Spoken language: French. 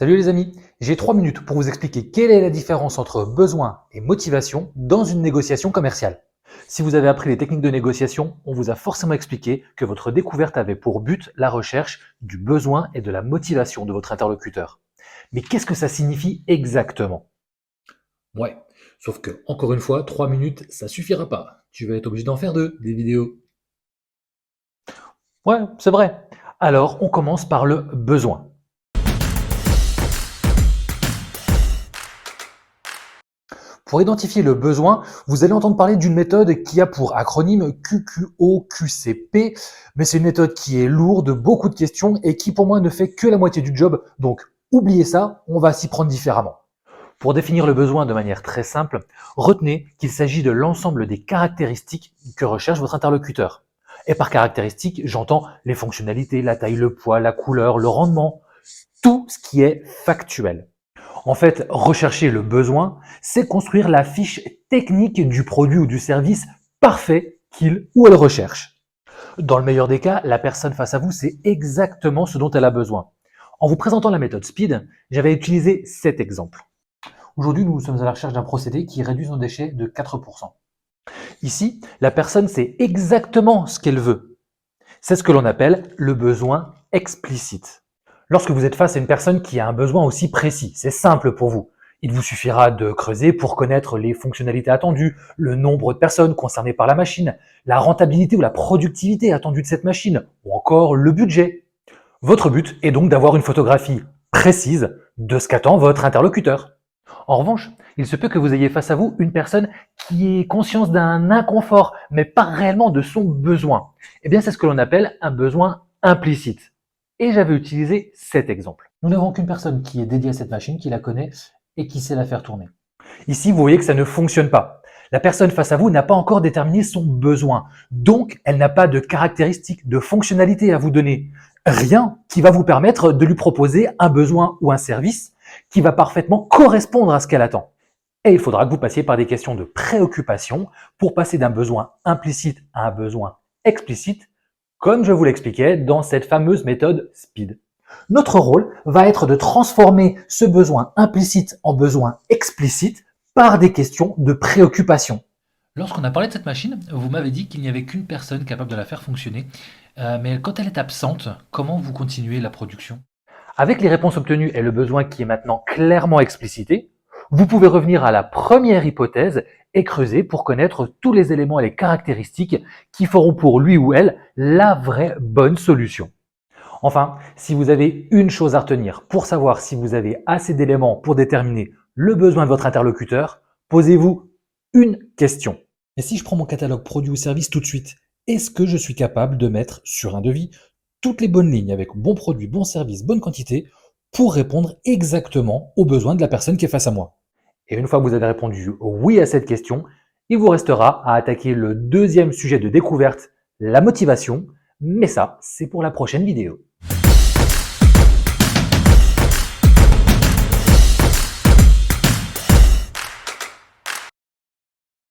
Salut les amis, j'ai 3 minutes pour vous expliquer quelle est la différence entre besoin et motivation dans une négociation commerciale. Si vous avez appris les techniques de négociation, on vous a forcément expliqué que votre découverte avait pour but la recherche du besoin et de la motivation de votre interlocuteur. Mais qu'est-ce que ça signifie exactement? Ouais, sauf que, encore une fois, 3 minutes, ça suffira pas. Tu vas être obligé d'en faire des vidéos. Ouais, c'est vrai. Alors, on commence par le besoin. Pour identifier le besoin, vous allez entendre parler d'une méthode qui a pour acronyme QQOQCP, mais c'est une méthode qui est lourde, beaucoup de questions et qui pour moi ne fait que la moitié du job, donc oubliez ça, on va s'y prendre différemment. Pour définir le besoin de manière très simple, retenez qu'il s'agit de l'ensemble des caractéristiques que recherche votre interlocuteur. Et par caractéristiques, j'entends les fonctionnalités, la taille, le poids, la couleur, le rendement, tout ce qui est factuel. En fait, rechercher le besoin, c'est construire la fiche technique du produit ou du service parfait qu'il ou elle recherche. Dans le meilleur des cas, la personne face à vous sait exactement ce dont elle a besoin. En vous présentant la méthode SPEED, j'avais utilisé cet exemple. Aujourd'hui, nous sommes à la recherche d'un procédé qui réduit nos déchets de 4%. Ici, la personne sait exactement ce qu'elle veut. C'est ce que l'on appelle le besoin explicite. Lorsque vous êtes face à une personne qui a un besoin aussi précis, c'est simple pour vous. Il vous suffira de creuser pour connaître les fonctionnalités attendues, le nombre de personnes concernées par la machine, la rentabilité ou la productivité attendue de cette machine, ou encore le budget. Votre but est donc d'avoir une photographie précise de ce qu'attend votre interlocuteur. En revanche, il se peut que vous ayez face à vous une personne qui ait conscience d'un inconfort, mais pas réellement de son besoin. Eh bien, c'est ce que l'on appelle un besoin implicite. Et j'avais utilisé cet exemple. Nous n'avons qu'une personne qui est dédiée à cette machine, qui la connaît et qui sait la faire tourner. Ici, vous voyez que ça ne fonctionne pas. La personne face à vous n'a pas encore déterminé son besoin. Donc, elle n'a pas de caractéristiques, de fonctionnalités à vous donner. Rien qui va vous permettre de lui proposer un besoin ou un service qui va parfaitement correspondre à ce qu'elle attend. Et il faudra que vous passiez par des questions de préoccupation pour passer d'un besoin implicite à un besoin explicite, comme je vous l'expliquais dans cette fameuse méthode SPEED. Notre rôle va être de transformer ce besoin implicite en besoin explicite par des questions de préoccupation. Lorsqu'on a parlé de cette machine, vous m'avez dit qu'il n'y avait qu'une personne capable de la faire fonctionner. Mais quand elle est absente, comment vous continuez la production? Avec les réponses obtenues et le besoin qui est maintenant clairement explicité, vous pouvez revenir à la première hypothèse et creuser pour connaître tous les éléments et les caractéristiques qui feront pour lui ou elle la vraie bonne solution. Enfin, si vous avez une chose à retenir pour savoir si vous avez assez d'éléments pour déterminer le besoin de votre interlocuteur, posez-vous une question. Et si je prends mon catalogue produit ou service tout de suite, est-ce que je suis capable de mettre sur un devis toutes les bonnes lignes avec bon produit, bon service, bonne quantité pour répondre exactement aux besoins de la personne qui est face à moi? Et une fois que vous avez répondu oui à cette question, il vous restera à attaquer le deuxième sujet de découverte, la motivation, mais ça, c'est pour la prochaine vidéo.